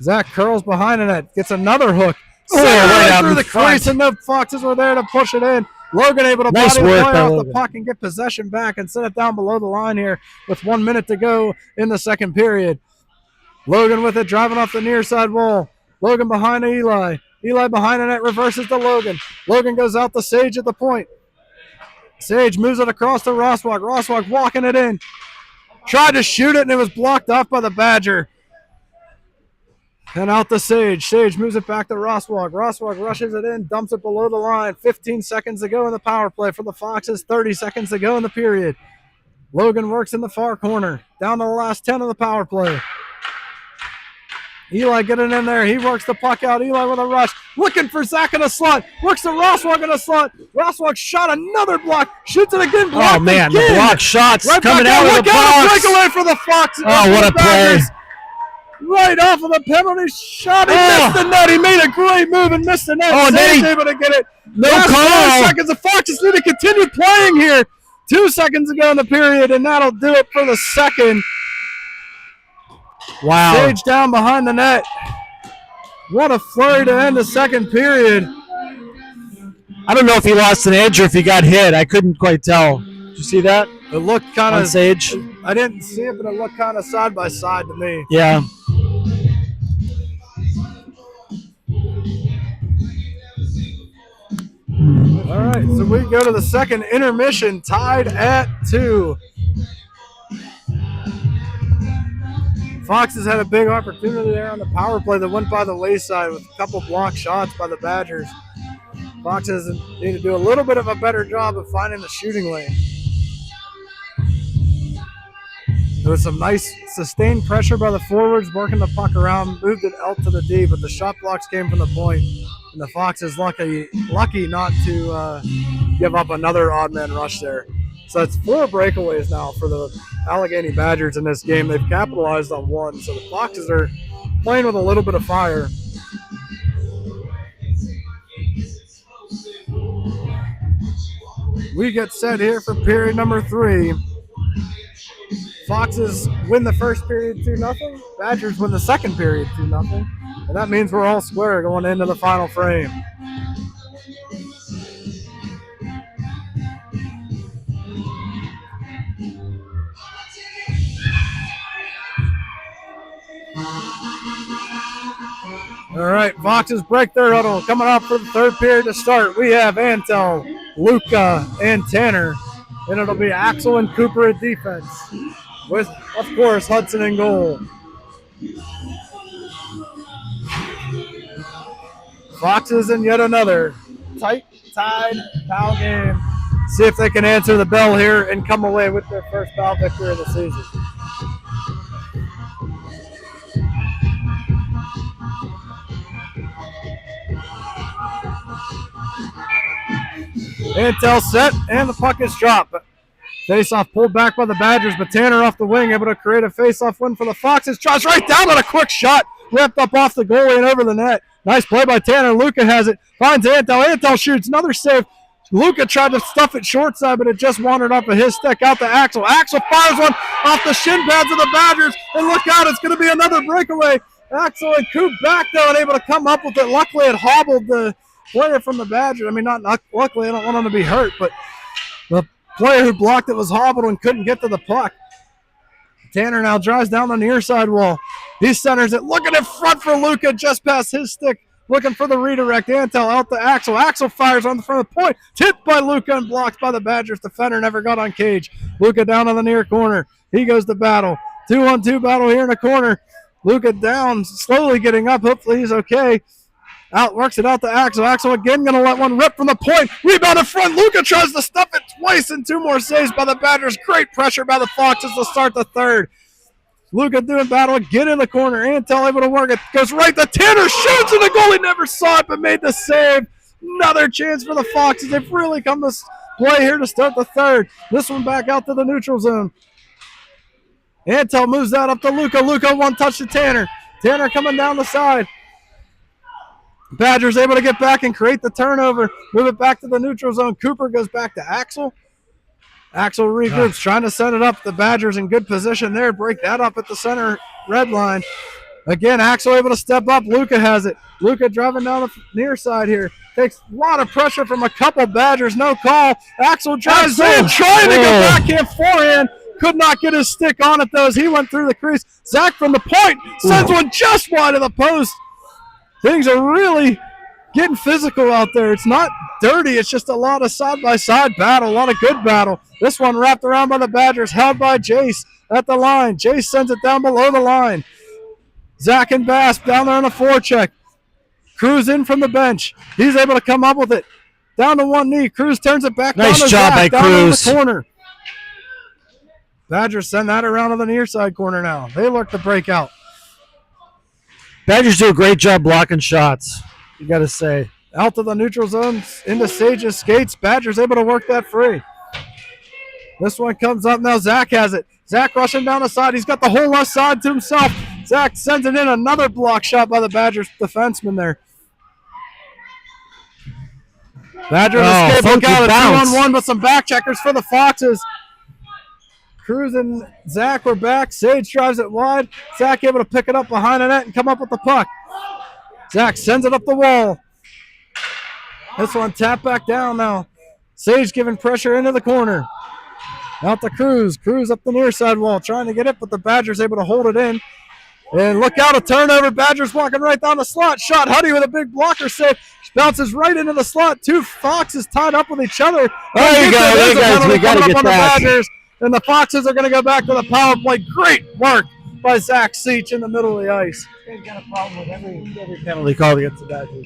Zach curls behind the net. Gets another hook. Right through the crease, and the Foxes were there to push it in. Logan able to body the play off the puck and get possession back and set it down below the line here with 1 minute to go in the second period. Logan with it, driving off the near side wall. Logan behind Eli. Eli behind the net, reverses to Logan. Logan goes out to Sage at the point. Sage moves it across to Rosswag. Rosswag walking it in. Tried to shoot it, and it was blocked off by the Badger. And out to Sage. Sage moves it back to Rosswag. Rosswag rushes it in, dumps it below the line. 15 seconds to go in the power play for the Foxes. 30 seconds to go in the period. Logan works in the far corner. Down to the last 10 of the power play. Eli getting in there. He works the puck out. Eli with a rush. Looking for Zach in a slot. Works to Rosswag in a slot. Rosswag shot another block. Shoots it again. Oh, man. Again. The block shots right coming out of the box. Breakaway for the Foxes. Oh, what a play. Right off of the penalty shot. He missed the net. He made a great move and missed the net. Oh, Zane's able to get it. No Last call. 4 seconds. The Foxes need to continue playing here. 2 seconds to go in the period, and that'll do it for the second. Wow. Sage down behind the net. What a flurry to end the second period. I don't know if he lost an edge or if he got hit. I couldn't quite tell. Did you see that? It looked kind of Sage. I didn't see it, but it looked kind of side by side to me. Yeah. All right, so we go to the second intermission, tied at 2. Foxes had a big opportunity there on the power play that went by the wayside with a couple block shots by the Badgers. Foxes need to do a little bit of a better job of finding the shooting lane. There was some nice sustained pressure by the forwards, working the puck around, moved it out to the D, but the shot blocks came from the point, and the Foxes lucky not to give up another odd man rush there. So it's 4 breakaways now for the Allegheny Badgers in this game. They've capitalized on 1, so the Foxes are playing with a little bit of fire. We get set here for period number 3. Foxes win the first period 2-0. Badgers win the second period 2-0. And that means we're all square going into the final frame. All right, Foxes break their huddle. Coming up for the third period to start, we have Antel, Luca, and Tanner. And it'll be Axel and Cooper at defense, with, of course, Hudson in goal. Foxes in yet another tight, tied foul game. See if they can answer the bell here and come away with their first foul victory of the season. Antel set, and the puck is dropped. Face-off pulled back by the Badgers, but Tanner off the wing, able to create a face-off win for the Foxes. Drives right down on a quick shot, wrapped up off the goalie and over the net. Nice play by Tanner. Luca has it, finds Antel. Antel shoots, another save. Luca tried to stuff it short side, but it just wandered off of his stick out to Axel. Axel fires one off the shin pads of the Badgers, and look out, it's going to be another breakaway. Axel and Coop back, though, and able to come up with it. Luckily, it hobbled the player from the Badgers. I mean, not luckily, I don't want him to be hurt, but the player who blocked it was hobbled and couldn't get to the puck. Tanner now drives down the near side wall. He centers it, looking in front for Luca, just past his stick, looking for the redirect. Antel out to Axel. Axel fires on the front of the point, tipped by Luca and blocked by the Badgers. Defender never got on cage. Luca down on the near corner. He goes to battle. 2-on-2 battle here in the corner. Luca down, slowly getting up. Hopefully he's okay. Works it out to Axel. Axel again going to let one rip from the point. Rebound in front. Luca tries to stuff it twice and two more saves by the Badgers. Great pressure by the Foxes to start the third. Luca doing battle again in the corner. Antel able to work it. Goes right to Tanner. Shoots and the goalie never saw it but made the save. Another chance for the Foxes. They've really come to play here to start the third. This one back out to the neutral zone. Antel moves that up to Luca. Luca one touch to Tanner. Tanner coming down the side. Badgers able to get back and create the turnover. Move it back to the neutral zone. Cooper goes back to Axel. Axel regroups, trying to set it up. The Badgers in good position there. Break that up at the center red line. Again, Axel able to step up. Luca has it. Luca driving down the near side here. Takes a lot of pressure from a couple Badgers. No call. Axel drives in, trying to go backhand forehand. Could not get his stick on it, though, as he went through the crease. Zach from the point sends one just wide of the post. Things are really getting physical out there. It's not dirty. It's just a lot of side-by-side battle, a lot of good battle. This one wrapped around by the Badgers, held by Jace at the line. Jace sends it down below the line. Zach and Bass down there on a forecheck. Cruz in from the bench. He's able to come up with it. Down to one knee. Cruz turns it back down to Nice Zach, job by down Cruz. in the corner. Badgers send that around to the near side corner now. They look to break out. Badgers do a great job blocking shots, you got to say. Out to the neutral zone, into Sage's skates. Badgers able to work that free. This one comes up now. Zach has it. Zach rushing down the side. He's got the whole left side to himself. Zach sends it in. Another block shot by the Badgers defenseman there. Badgers escape. Look out, a 2-on-1 with some back checkers for the Foxes. Cruz and Zach were back. Sage drives it wide. Zach able to pick it up behind the net and come up with the puck. Zach sends it up the wall. This one tapped back down now. Sage giving pressure into the corner. Out to Cruz. Cruz up the near side wall trying to get it, but the Badgers able to hold it in. And look out, a turnover. Badgers walking right down the slot. Shot Huddy with a big blocker save. Bounces right into the slot. Two Foxes tied up with each other. There you go. Hey guys, we got to get that. Badgers. And the Foxes are going to go back to the power play. Great work by Zach Seach in the middle of the ice. He's got a problem with every penalty called against the Badgers.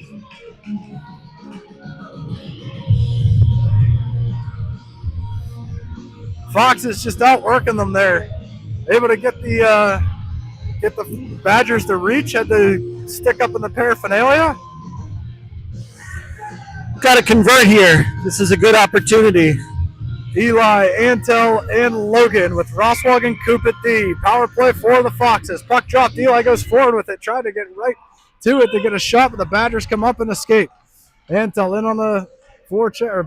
Foxes just outworking them there. Able to get the Badgers to reach. Had to stick up in the paraphernalia. Got to convert here. This is a good opportunity. Eli, Antel, and Logan with Roswag and Coop at D. Power play for the Foxes. Puck dropped. Eli goes forward with it. Tried to get right to it to get a shot, but the Badgers come up and escape. Antel in on the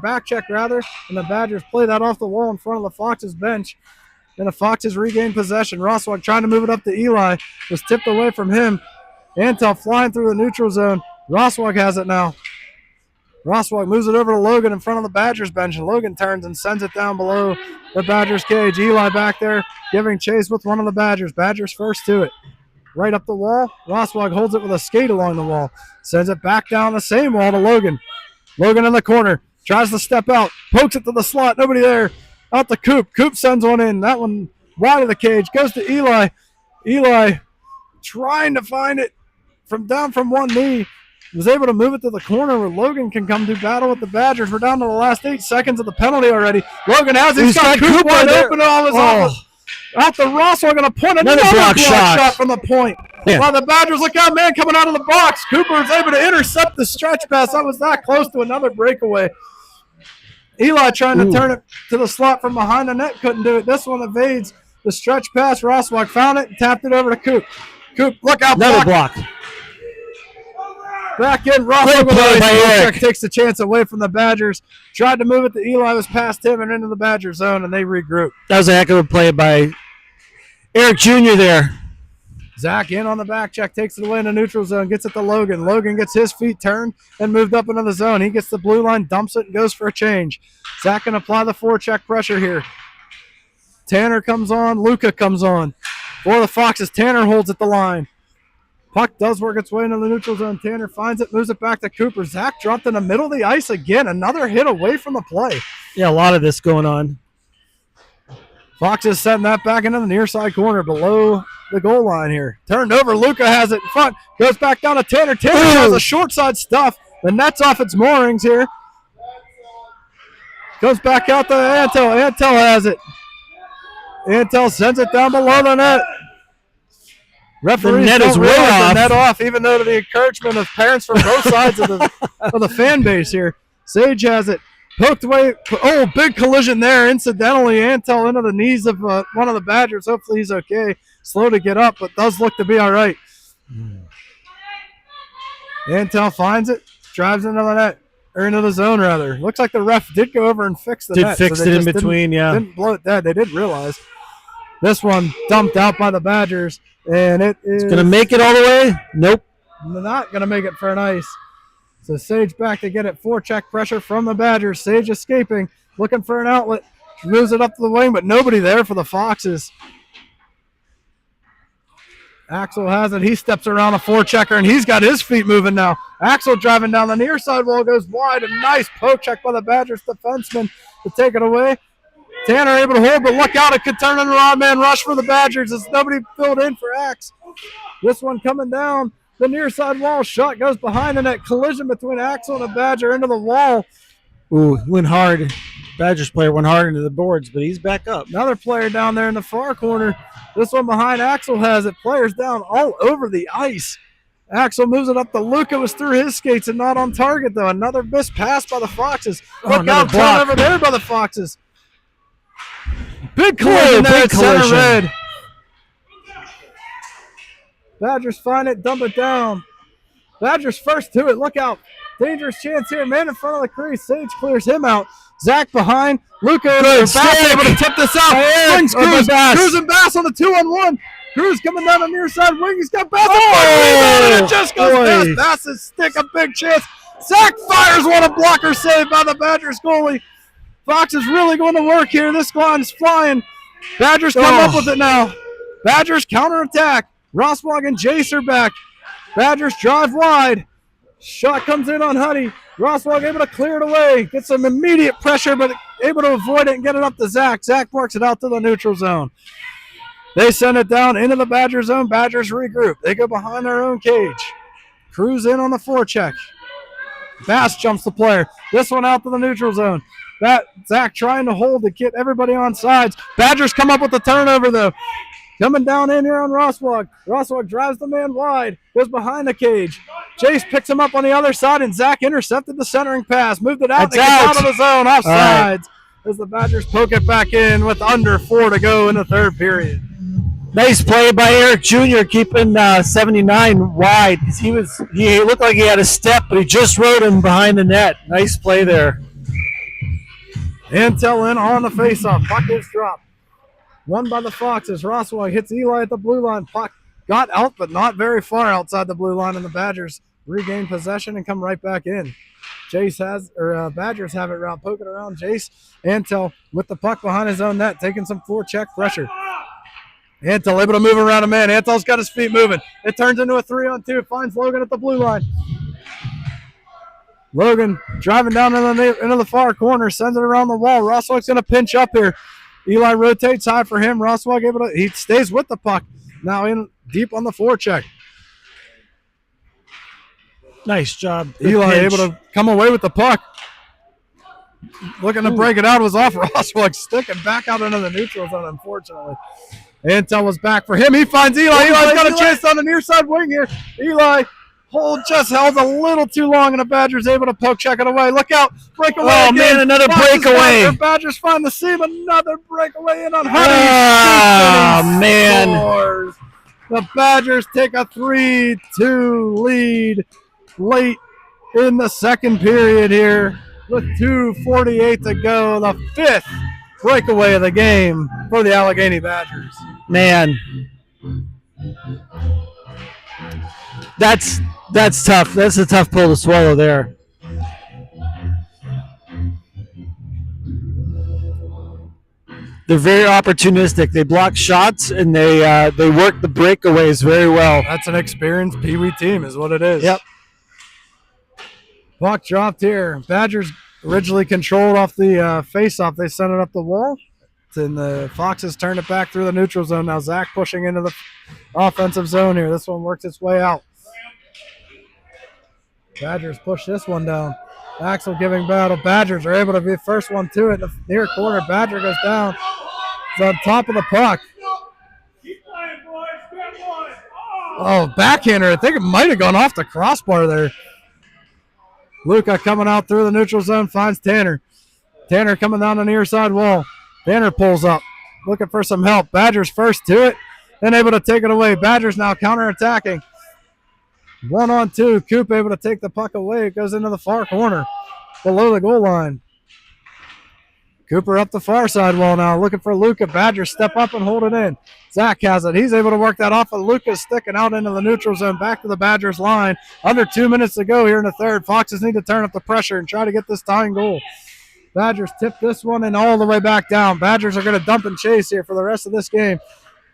back check, and the Badgers play that off the wall in front of the Foxes bench. And the Foxes regain possession. Roswag trying to move it up to Eli. Was tipped away from him. Antel flying through the neutral zone. Roswag has it now. Roswag moves it over to Logan in front of the Badgers bench, and Logan turns and sends it down below the Badgers cage. Eli back there giving chase with one of the Badgers. Badgers first to it. Right up the wall. Roswag holds it with a skate along the wall. Sends it back down the same wall to Logan. Logan in the corner. Tries to step out. Pokes it to the slot. Nobody there. Out to Coop. Coop sends one in. That one wide of the cage. Goes to Eli. Eli trying to find it from down from one knee. Was able to move it to the corner where Logan can come do battle with the Badgers. We're down to the last 8 seconds of the penalty already. Logan has it. He's got Coop wide open. Out the Roswag going to point another block shot from the point. Yeah. While the Badgers look out, man, coming out of the box. Cooper is able to intercept the stretch pass. That was that close to another breakaway. Eli trying to turn it to the slot from behind the net. Couldn't do it. This one evades the stretch pass. Roswag found it and tapped it over to Coop. Coop, look out. Another block. Back in. Roswag takes the chance away from the Badgers. Tried to move it to Eli. Was past him and into the Badger zone, and they regroup. That was a heck of a play by Eric Jr. there. Zach in on the back check, takes it away in the neutral zone, gets it to Logan. Logan gets his feet turned and moved up into the zone. He gets the blue line, dumps it, and goes for a change. Zach can apply the forecheck pressure here. Tanner comes on. Luca comes on. For the Foxes, Tanner holds at the line. Puck does work its way into the neutral zone. Tanner finds it, moves it back to Cooper. Zach dropped in the middle of the ice again. Another hit away from the play. Yeah, a lot of this going on. Foxes setting that back into the near side corner below the goal line here. Turned over. Luca has it in front. Goes back down to Tanner. Tanner has a short side stuff. The net's off its moorings here. Goes back out to Antel. Antel has it. Antel sends it down below the net. Referees don't realize the net off, even though to the encouragement of parents from both sides of the fan base here. Sage has it. Poked away. Oh, big collision there. Incidentally, Antel into the knees of one of the Badgers. Hopefully he's okay. Slow to get up, but does look to be all right. Antel finds it. Drives into the net. Or into the zone, rather. Looks like the ref did go over and fix the net. Did fix it in between, yeah. Didn't blow it dead. They did realize. This one dumped out by the Badgers. And it's going to make it all the way? Nope. Not going to make it for an ice. So Sage back to get it. Forecheck pressure from the Badgers. Sage escaping, looking for an outlet. Moves it up to the wing, but nobody there for the Foxes. Axel has it. He steps around a forechecker, and he's got his feet moving now. Axel driving down the near side wall, goes wide. A nice poke check by the Badgers defenseman to take it away. Tanner able to hold, but look out. It could turn into an odd man rush for the Badgers as nobody filled in for Axe. This one coming down the near side wall. Shot goes behind the net. Collision between Axel and the Badger into the wall. Ooh, went hard. Badgers player went hard into the boards, but he's back up. Another player down there in the far corner. This one behind Axel has it. Players down all over the ice. Axel moves it up to Luca. Was through his skates and not on target, though. Another missed pass by the Foxes. Look out, turn over there by the Foxes. Big collision there at center red. Badgers find it, dump it down. Badgers first to it. Look out. Dangerous chance here. Man in front of the crease. Sage clears him out. Zach behind. Luca Bass able to tip this out. Brings Cruz. Cruz and Bass on the 2-on-1. Cruz coming down the near side wing. He's got Bass. And it just goes past Bass's stick. A big chance. Zach fires one. A blocker save by the Badgers goalie. Fox is really going to work here. This line is flying. Badgers come up with it now. Badgers counterattack. Roswag and Jace are back. Badgers drive wide. Shot comes in on Huddy. Roswag able to clear it away. Gets some immediate pressure, but able to avoid it and get it up to Zach. Zach works it out to the neutral zone. They send it down into the Badger zone. Badgers regroup. They go behind their own cage. Cruz in on the forecheck. Bass jumps the player. This one out to the neutral zone. Zach trying to hold to get everybody on sides. Badgers come up with the turnover, though. Coming down in here on Roswag. Roswag drives the man wide. Goes behind the cage. Jace picks him up on the other side, and Zach intercepted the centering pass. Moved it out. It's out of the zone. Offsides. As the Badgers poke it back in with under 4 to go in the third period. Nice play by Eric Jr. keeping 79 wide. He looked like he had a step, but he just rode him behind the net. Nice play there. Antel in on the faceoff. Puck is dropped. Won by the Foxes. Roswag hits Eli at the blue line. Puck got out, but not very far outside the blue line, and the Badgers regain possession and come right back in. Badgers have it around, poking around. Jace Antel with the puck behind his own net, taking some forecheck pressure. Antel able to move around a man. Antel's got his feet moving. It turns into a 3-on-2. Finds Logan at the blue line. Logan driving down into the far corner, sends it around the wall. Roswell's going to pinch up here. Eli rotates high for him. Roswell he stays with the puck. Now in deep on the forecheck. Nice job. Eli able to come away with the puck. Looking to break it out was off. Roswell sticking back out into the neutral zone, unfortunately. Antel was back for him. He finds Eli. Eli's got a chance on the near side wing here. Eli just held a little too long, and the Badgers able to poke check it away. Look out. Breakaway again. Man, another breakaway. Badgers find the seam. Another breakaway in on Honey. Oh, man. Scores. The Badgers take a 3-2 lead late in the second period here with 2:48 to go. The 5th breakaway of the game for the Allegheny Badgers. Man, that's tough. That's a tough pill to swallow there. They're very opportunistic. They block shots and they work the breakaways very well. That's an experienced Pee Wee team, is what it is. Yep. Puck dropped here. Badgers originally controlled off the face-off. They sent it up the wall. And the Foxes turn it back through the neutral zone. Now Zach pushing into the offensive zone here. This one works its way out. Badgers push this one down. Axel giving battle. Badgers are able to be the first one to it. In the near corner, Badger goes down. It's on top of the puck. Oh, backhander. I think it might have gone off the crossbar there. Luca coming out through the neutral zone, finds Tanner. Tanner coming down the near side wall. Tanner pulls up, looking for some help. Badgers first to it, then able to take it away. Badgers now counterattacking. 1-on-2. Coop able to take the puck away. It goes into the far corner, below the goal line. Cooper up the far side wall now, looking for Luca. Badgers step up and hold it in. Zach has it. He's able to work that off of Luca, sticking out into the neutral zone, back to the Badgers line. Under 2 minutes to go here in the third. Foxes need to turn up the pressure and try to get this tying goal. Badgers tip this one and all the way back down. Badgers are going to dump and chase here for the rest of this game.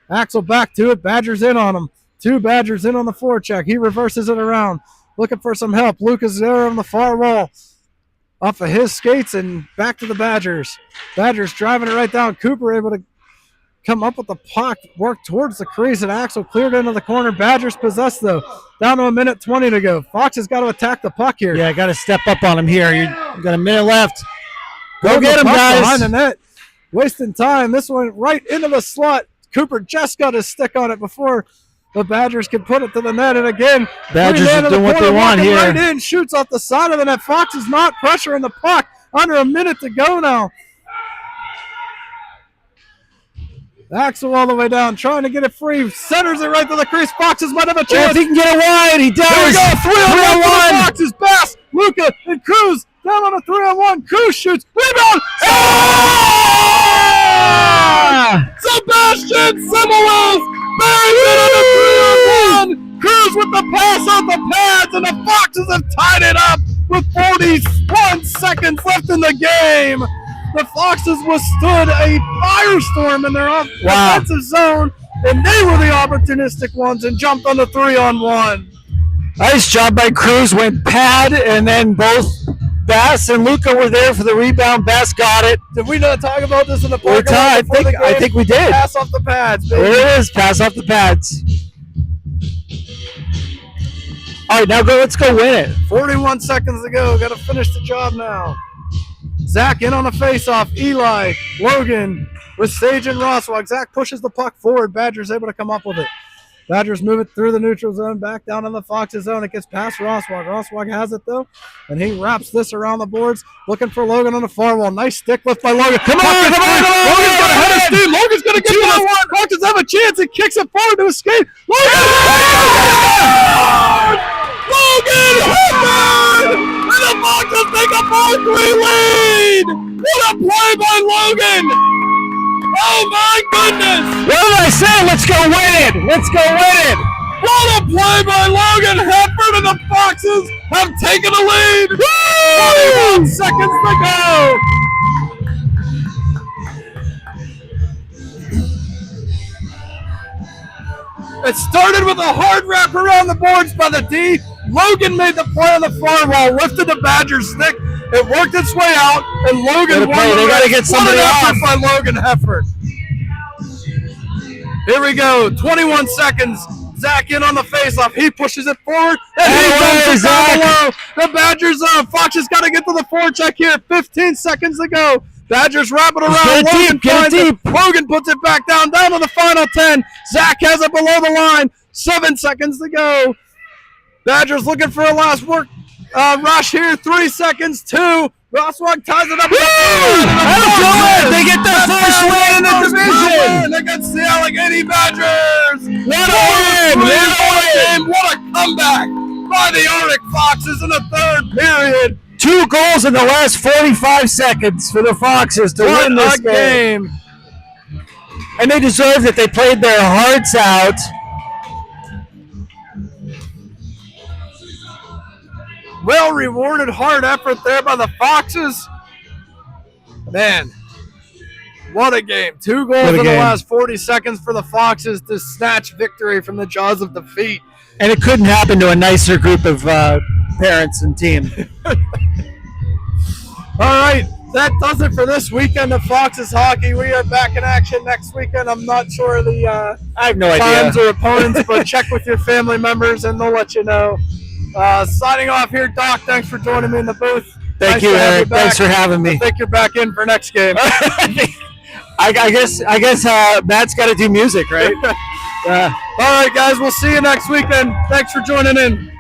Axel back to it. Badgers in on him. 2 Badgers in on the forecheck. He reverses it around, looking for some help. Lucas there on the far wall. Off of his skates and back to the Badgers. Badgers driving it right down. Cooper able to come up with the puck, work towards the crease, and Axel cleared into the corner. Badgers possessed, though. Down to 1:20 to go. Fox has got to attack the puck here. Yeah, got to step up on him here. You got a minute left. Go get him, guys. Behind the net. Wasting time. This one right into the slot. Cooper just got his stick on it before the Badgers can put it to the net. And again, Badgers are doing what they want here. Right in, shoots off the side of the net. Fox is not pressuring the puck. Under a minute to go now. Axel all the way down, trying to get it free. Centers it right to the crease. Foxes might have a chance. If he can get it wide, he does. There we go. 3-on-1. Foxes. Bass, Luca, and Cruz down on a 3-on-1. Cruz shoots. Rebound. Sebastian Simolos buries it on a 3-on-1. Cruz with the pass off the pads, and the Foxes have tied it up with 41 seconds left in the game. The Foxes withstood a firestorm in their offensive zone, and they were the opportunistic ones and jumped on the 3-on-1. Nice job by Cruz. Went pad, and then both Bass and Luca were there for the rebound. Bass got it. Did we not talk about this in the I think we did. Pass off the pads, baby. There it is. Pass off the pads. All right, now let's go win it. 41 seconds to go. Got to finish the job now. Zach in on a face-off. Eli, Logan with Sage and Roswag. Zach pushes the puck forward. Badgers able to come up with it. Badgers move it through the neutral zone, back down in the Foxes zone. It gets past Roswag. Roswag has it, though, and he wraps this around the boards, looking for Logan on the far wall. Nice stick lift by Logan. Come on! Logan's going to head his steam. Logan's going to get this. Foxes have a chance. He kicks it forward to escape. Logan! Hooper! And the Foxes take a 4-3 lead! What a play by Logan! Oh my goodness! What did I say? Let's go win it! Let's go win it! What a play by Logan Hefford, and the Foxes have taken the lead! Woo! 21 seconds to go! It started with a hard wrap around the boards by the D. Logan made the play on the far wall, lifted the Badgers stick. It worked its way out, and Logan won. They got to get somebody off. By Logan Hefford. Here we go. 21 seconds. Zach in on the faceoff. He pushes it forward, and he dumps it down below. The Badgers, Foxes got to get to the forecheck here. 15 seconds to go. Badgers wrap it around. Get it deep. Logan puts it back down to the final 10. Zach has it below the line. 7 seconds to go. Badgers looking for a last rush here. 3 seconds. 2. Rosswag ties it up. They get their first win in the division against the Allegheny Badgers. What a win! What a comeback by the Arctic Foxes in the third period. 2 goals in the last 45 seconds for the Foxes to win this game. And they deserved it. They played their hearts out. Well rewarded, hard effort there by the Foxes. Man, what a game. 2 goals in the last 40 seconds for the Foxes to snatch victory from the jaws of defeat. And it couldn't happen to a nicer group of parents and team. All right, that does it for this weekend of Foxes hockey. We are back in action next weekend. I'm not sure the I have no times idea. or opponents, but check with your family members and they'll let you know. Signing off here, Doc. Thanks for joining me in the booth. Thank you, Eric. Thanks for having me. I think you're back in for next game. I guess Matt's got to do music, right? All right, guys. We'll see you next weekend. Thanks for joining in.